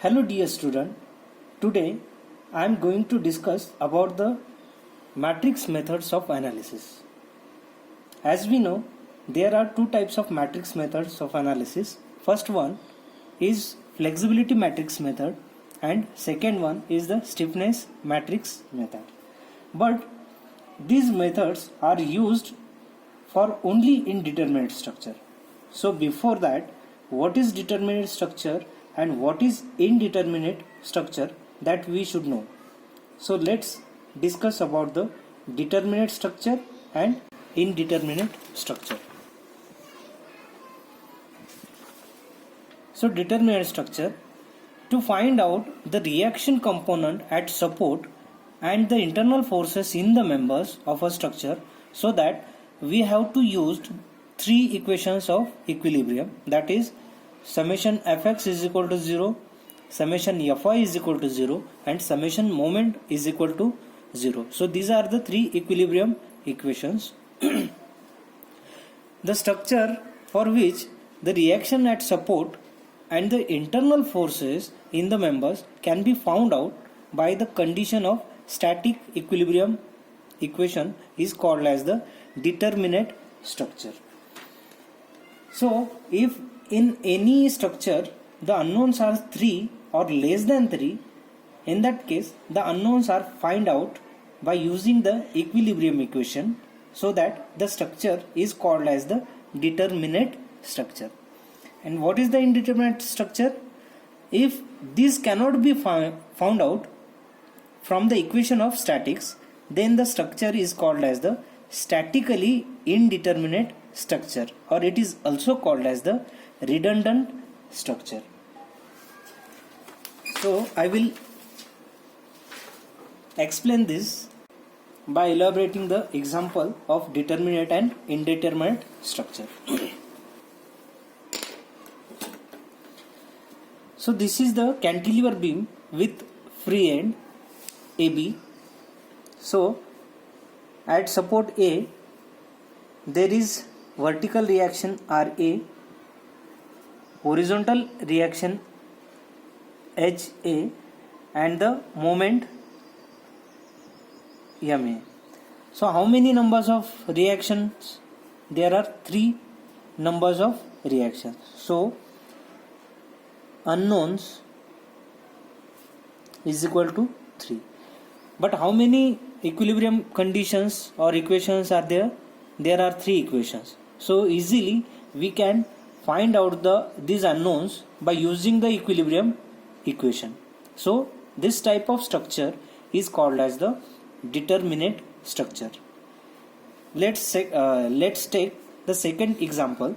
Hello dear student, today I am going to discuss about the matrix methods of analysis. As we know, there are two types of matrix methods of analysis. First one is flexibility matrix method and second one is the stiffness matrix method. But these methods are used for only indeterminate structure. So before that, what is determinate structure and what is indeterminate structure, that we should know. So let's discuss about the determinate structure and indeterminate structure. So determinate structure, to find out the reaction component at support and the internal forces in the members of a structure, so that we have to use three equations of equilibrium, that is summation fx is equal to 0, summation fy is equal to 0 and summation moment is equal to 0. So these are the three equilibrium equations. The structure for which the reaction at support and the internal forces in the members can be found out by the condition of static equilibrium equation is called as the determinate structure. So if in any structure the unknowns are 3 or less than 3, in that case the unknowns are find out by using the equilibrium equation, so that the structure is called as the determinate structure. And what is the indeterminate structure? If this cannot be found out from the equation of statics, then the structure is called as the statically indeterminate structure, or it is also called as the redundant structure. So I will explain this by elaborating the example of determinate and indeterminate structure. So this is the cantilever beam with free end AB. So at support A there is vertical reaction RA, horizontal reaction HA and the moment MA. So how many numbers of reactions? There are 3 numbers of reactions. So unknowns is equal to 3. But how many equilibrium conditions or equations are there? There are 3 equations. So easily we can find out these unknowns by using the equilibrium equation. So this type of structure is called as the determinate structure. Let's take the second example,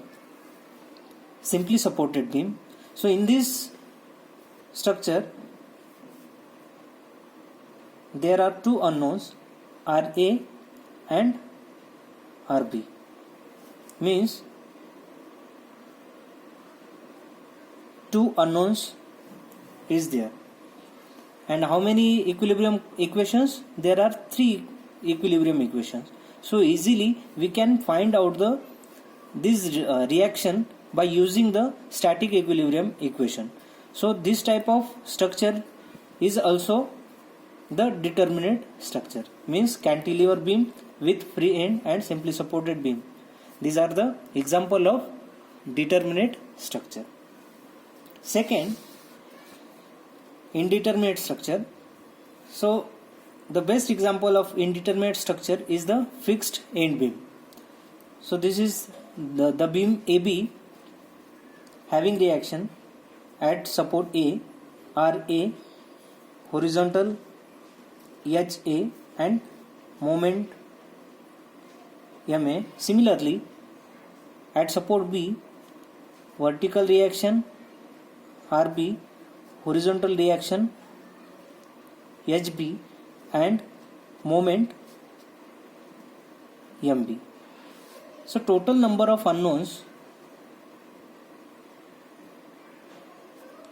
simply supported beam. So in this structure there are 2 unknowns, RA and RB. Means 2 unknowns is there. And how many equilibrium equations? There are 3 equilibrium equations. So easily we can find out this reaction by using the static equilibrium equation. So this type of structure is also the determinate structure, means cantilever beam with free end and simply supported beam. These are the example of determinate structure. Second, indeterminate structure. So the best example of indeterminate structure is the fixed end beam. So this is the beam AB having reaction at support A, RA, horizontal HA and moment MA. Similarly, at support B, vertical reaction RB, horizontal reaction HB and moment MB. So total number of unknowns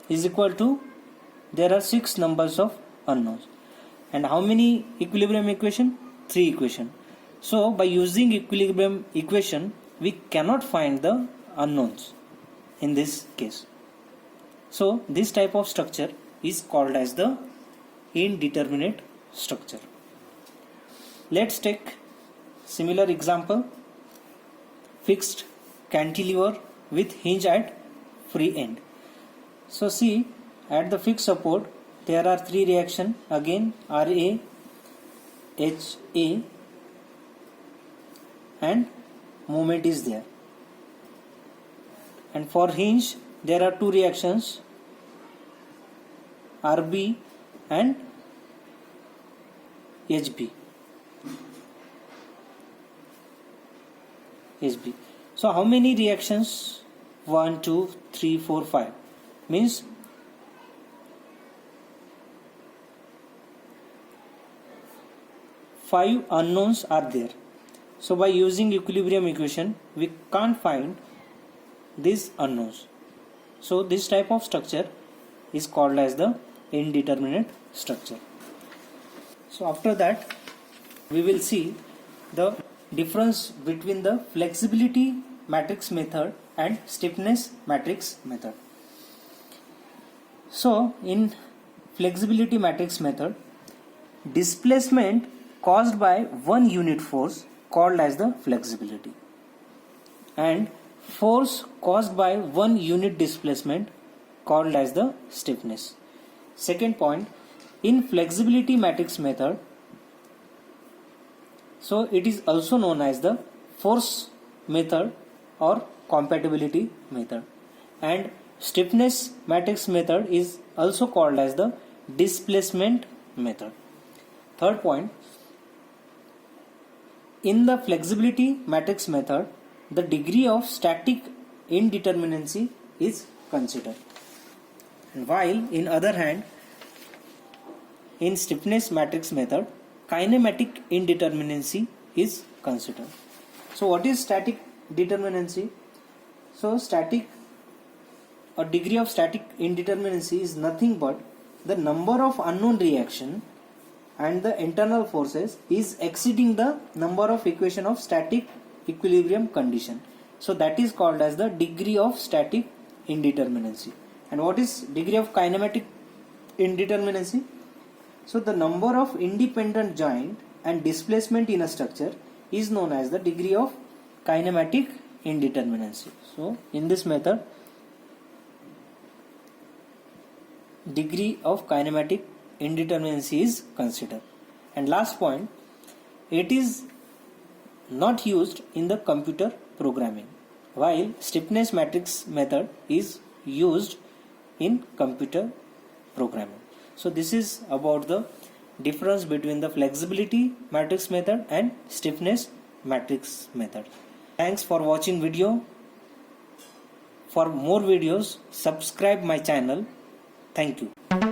is equal to, there are 6 numbers of unknowns. And how many equilibrium equation? 3 equation. So by using equilibrium equation we cannot find the unknowns in this case. So this type of structure is called as the indeterminate structure. Let's take similar example. Fixed cantilever with hinge at free end. So see, at the fixed support there are three reactions, again Ra, Ha and moment is there. And for hinge there are two reactions, Rb and Hb. So how many reactions? 1, 2, 3, 4, 5. Means five unknowns are there. So by using equilibrium equation we can't find these unknowns. So this type of structure is called as the indeterminate structure. So after that we will see the difference between the flexibility matrix method and stiffness matrix method. So in flexibility matrix method, displacement caused by one unit force called as the flexibility, and force caused by one unit displacement called as the stiffness. Second point, in flexibility matrix method, so it is also known as the force method or compatibility method, and stiffness matrix method is also called as the displacement method. Third point, in the flexibility matrix method the degree of static indeterminacy is considered, and while in other hand in stiffness matrix method kinematic indeterminacy is considered. So what is static determinacy? So static or degree of static indeterminacy is nothing but the number of unknown reaction and the internal forces is exceeding the number of equation of static equilibrium condition. So that is called as the degree of static indeterminacy. And what is degree of kinematic indeterminacy? So the number of independent joint and displacement in a structure is known as the degree of kinematic indeterminacy. So in this method degree of kinematic indeterminacy is considered. And last point, it is not used in the computer programming, while stiffness matrix method is used in computer programming. So this is about the difference between the flexibility matrix method and stiffness matrix method. Thanks for watching video. For more videos subscribe my channel. Thank you.